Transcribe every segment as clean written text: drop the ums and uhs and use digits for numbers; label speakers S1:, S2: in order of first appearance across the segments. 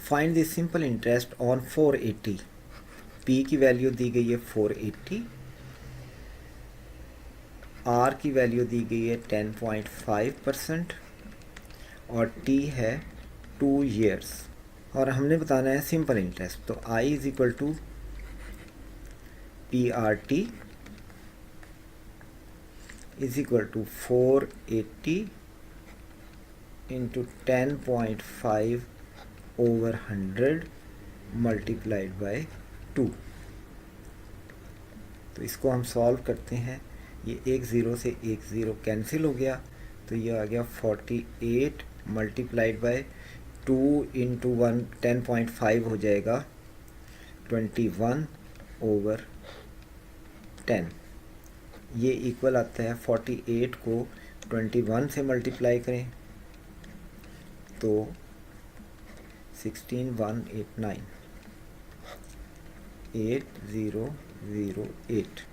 S1: Find the simple interest on 480। P की value दी गई है 480, आर की वैल्यू दी गई है 10.5% और टी है 2 years और हमने बताना है सिंपल इंटरेस्ट। तो I is equal to P R T is equal to 480 into 10.5 over 100 multiplied by 2। तो इसको हम सॉल्व करते हैं। ये एक ज़ीरो से एक ज़ीरो कैंसिल हो गया, तो ये आ गया 48 मल्टीप्लाइड बाय 2 इंटू 1 10.5 हो जाएगा 21 ओवर 10। ये इक्वल आता है 48 को 21 से मल्टीप्लाई करें तो 16189 8008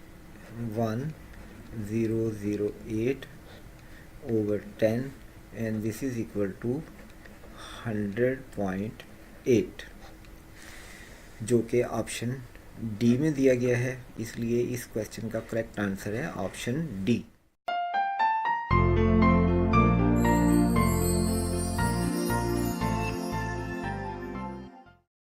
S1: 1008 over 10 and this is equal to 100.8 जो कि ऑप्शन डी में दिया गया है, इसलिए इस क्वेश्चन का करेक्ट आंसर है ऑप्शन डी।